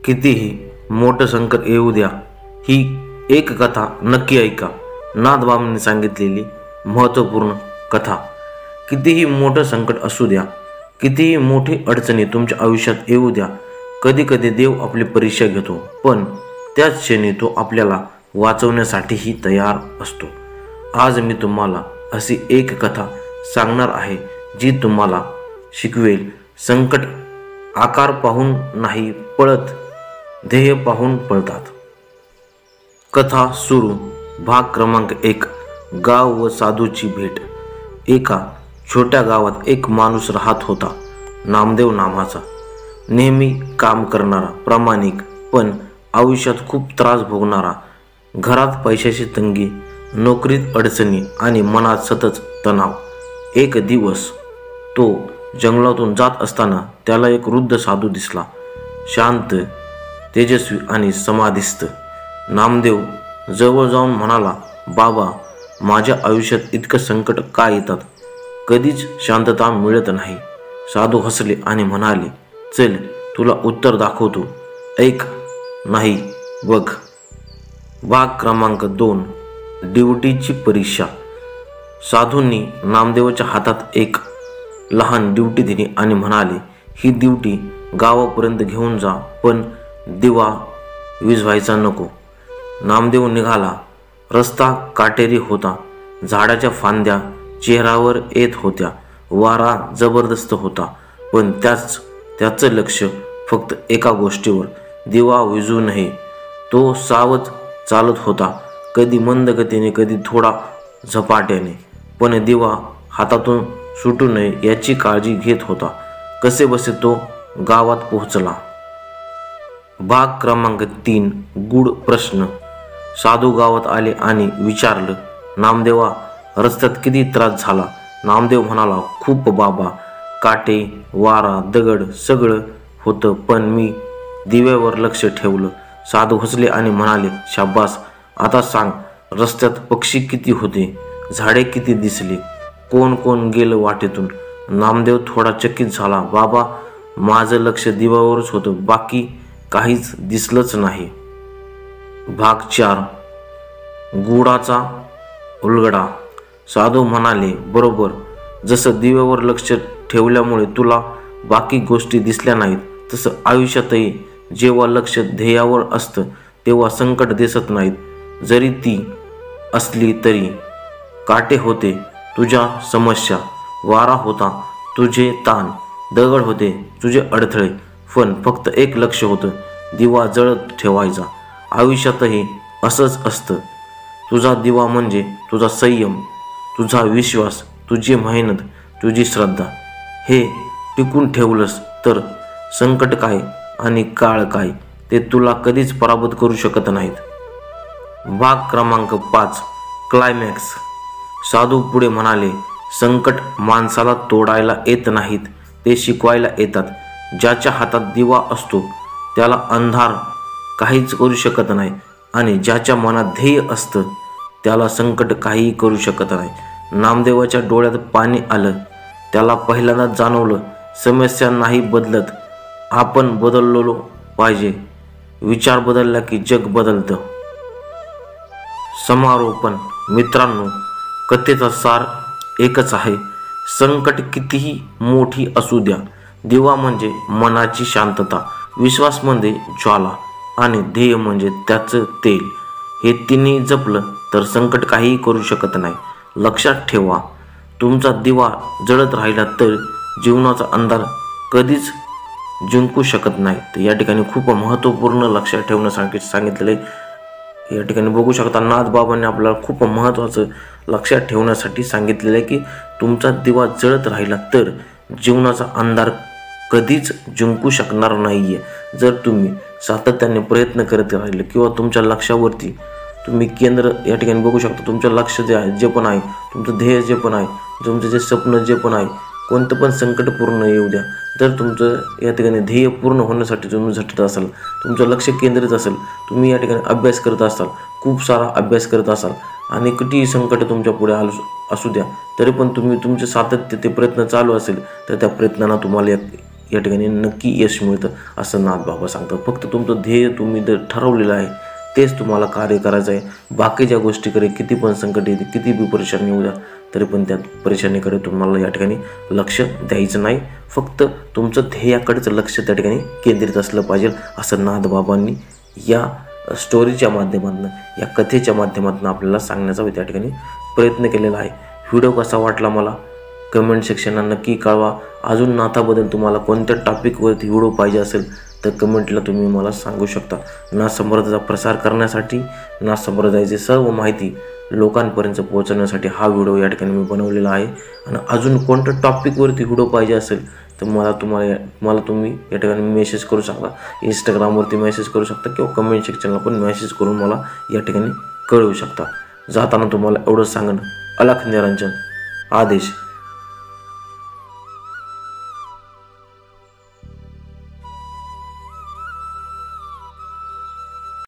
कितीही मोठं संकट येऊ द्या, ही एक कथा नक्की ऐका. नाथबाबांनी सांगितलेली महत्त्वपूर्ण कथा. कितीही मोठं संकट असू द्या, कितीही मोठी अडचणी तुमच्या आयुष्यात येऊ द्या, कधी कधी देव आपली परीक्षा घेतो, पण त्याच क्षणी तो आपल्याला वाचवण्यासाठीही तयार असतो. आज मी तुम्हाला अशी एक कथा सांगणार आहे जी तुम्हाला शिकवेल, संकट आकार पाहून नाही पळत, ध्येय पाहून पळतात. कथा सुरू. भाग क्रमांक 1. गाव व साधूची भेट. एका छोट्या गावात एक माणूस राहत होता, नामदेव नावाचा. नेहमी काम करणारा, प्रामाणिक, पण आयुष्यात खूप त्रास भोगणारा. घरात पैशाची तंगी, नोकरीत अडचणी आणि मनात सतत तणाव. एक दिवस तो जंगलातून जात असताना त्याला एक वृद्ध साधू दिसला, शांत, तेजस्वी आणि समाधिस्थ. नामदेव जवळ जाऊन म्हणाला, बाबा, माझ्या आयुष्यात इतकं संकट का येतात? कधीच शांतता मिळत नाही. साधू हसले आणि म्हणाले, चल, तुला उत्तर दाखवतो, ऐक, नाही बघ. भाग क्रमांक 2. ड्युटीची परीक्षा. साधूंनी नामदेवाच्या हातात एक लहान ड्युटी दिली आणि म्हणाले, ही ड्युटी गावापर्यंत घेऊन जा, पण दिवा विझवायचा नको. नामदेव निघाला. रस्ता काटेरी होता, झाडाच्या फांद्या चेहऱ्यावर येत होत्या, वारा जबरदस्त होता, पण त्याचं लक्ष फक्त एका गोष्टीवर, दिवा विझू नये. तो सावध चालत होता, कधी मंद गतीने, कधी थोडा झपाट्याने, पण दिवा हातातून सुटू नये याची काळजी घेत होता. कसेबसे तो गावात पोहोचला. भाग क्रमांक 3. गूढ प्रश्न. साधू गावात आले आणि विचारलं, नामदेवा, रस्त्यात किती त्रास झाला? नामदेव म्हणाला, खूप बाबा, काटे, वारा, दगड सगळं होतं, पण मी दिव्यावर लक्ष ठेवलं. साधू हसले आणि म्हणाले, शाबास, आता सांग, रस्त्यात पक्षी किती होते? झाडे किती दिसली? कोण कोण गेलं वाटेतून? नामदेव थोडा चकित झाला, बाबा, माझं लक्ष दिव्यावरच होतं, बाकी काहीच दिसलंच नाही. भाग 4. गुडाचा उलगडा. साधू म्हणाले, बरोबर, जसं दिव्यावर लक्ष ठेवल्यामुळे तुला बाकी गोष्टी दिसल्या नाहीत, तसं आयुष्यातही जेव्हा लक्ष ध्येयावर असतं तेव्हा संकट दिसत नाहीत. जरी ती असली तरी. काटे होते तुझ्या समस्या, वारा होता तुझे ताण, दगड होते तुझे अडथळे, पण फक्त एक लक्ष होतं, दिवा जळत ठेवायचा. आयुष्यातही असंच असतं. तुझा दिवा म्हणजे तुझा संयम, तुझा विश्वास, तुझी मेहनत, तुझी श्रद्धा. हे टिकून ठेवलंस तर संकट काय आणि काळ काय ते तुला कधीच पराभूत करू शकत नाहीत. भाग क्रमांक 5. क्लायमॅक्स. साधू पुढे म्हणाले, संकट माणसाला तोडायला येत नाहीत, ते शिकवायला येतात. ज्याच्या हातात दिवा असतो त्याला अंधार काहीच करू शकत नाही, आणि ज्याच्या मनात ध्येय असतं त्याला संकट काहीही करू शकत नाही. नामदेवाच्या डोळ्यात पाणी आलं. त्याला पहिल्यांदा जाणवलं, समस्या नाही बदलत, आपण बदललो पाहिजे. विचार बदलला की जग बदलतं. समारोपण. मित्रांनो, कथेचा सार एकच आहे, संकट कितीही मोठी असू द्या, दिवा म्हणजे मनाची शांतता, विश्वास म्हणजे ज्वाला, आणि ध्येय म्हणजे त्याचं तेल. हे तिन्ही जपलं तर संकट काहीही करू शकत नाही. लक्षात ठेवा, तुमचा दिवा जळत राहिला तर जीवनाचा अंधार कधीच जिंकू शकत नाही. तर या ठिकाणी खूप महत्त्वपूर्ण लक्षात ठेवण्यासाठी सांगितलेलं आहे. या ठिकाणी बघू शकता, नाथबाबांनी आपल्याला खूप महत्त्वाचं लक्षात ठेवण्यासाठी सांगितलेलं आहे की तुमचा दिवा जळत राहिला तर जीवनाचा अंधार कधीच जिंकू शकणार नाही आहे. जर तुम्ही सातत्याने प्रयत्न करत राहिले किंवा तुमच्या लक्ष्यावरती तुम्ही केंद्र, या ठिकाणी बघू शकता, तुमचं लक्ष जे आहे, जे पण आहे, तुमचं ध्येय जे पण आहे, तुमचं जे स्वप्न जे पण आहे, कोणतं पण संकट पूर्ण येऊ द्या, जर तुमचं या ठिकाणी ध्येय पूर्ण होण्यासाठी तुम्ही झटत असाल, तुमचं लक्ष केंद्रित असेल, तुम्ही या ठिकाणी अभ्यास करत असाल, खूप सारा अभ्यास करत असाल, आणि कितीही संकट तुमच्या पुढे असू द्या, तरी पण तुम्ही तुमचे सातत्य ते प्रयत्न चालू असेल तर त्या प्रयत्नांना तुम्हाला या ठिकाणी नक्की यश मिळतं असं नाथबाबा सांगतात. फक्त तुमचं ध्येय तुम्ही जर ठरवलेलं आहे तेच तुम्हाला कार्य करायचं आहे. बाकीच्या गोष्टीकडे किती पण संकट येते, किती बी परेशानी येऊ द्या, तरी पण त्या परेशानीकडे तुम्हाला या ठिकाणी लक्ष द्यायचं नाही. फक्त तुमचं ध्येयाकडेच लक्ष त्या ठिकाणी केंद्रित असलं पाहिजे असं नाथबाबांनी या स्टोरीच्या माध्यमातून, या कथेच्या माध्यमातून आपल्याला सांगण्याचा त्या ठिकाणी प्रयत्न केलेला आहे. व्हिडिओ कसा वाटला मला कमेंट सेक्शनला नक्की कळवा. अजून नाथाबद्दल तुम्हाला कोणत्या टॉपिकवरती व्हिडिओ पाहिजे असेल तर कमेंटला तुम्ही मला सांगू शकता. नाथ संप्रदायाचा प्रसार करण्यासाठी, नाथ संप्रदायाची सर्व माहिती लोकांपर्यंत पोहोचवण्यासाठी हा व्हिडिओ या ठिकाणी मी बनवलेला आहे. आणि अजून कोणत्या टॉपिकवरती व्हिडिओ पाहिजे असेल तर मला तुम्ही या ठिकाणी मेसेज करू शकता. इंस्टाग्रामवरती मेसेज करू शकता किंवा कमेंट सेक्शनला पण मेसेज करून मला या ठिकाणी कळवू शकता. जाताना तुम्हाला एवढंच सांगणं, अलख निरंजन आदेश.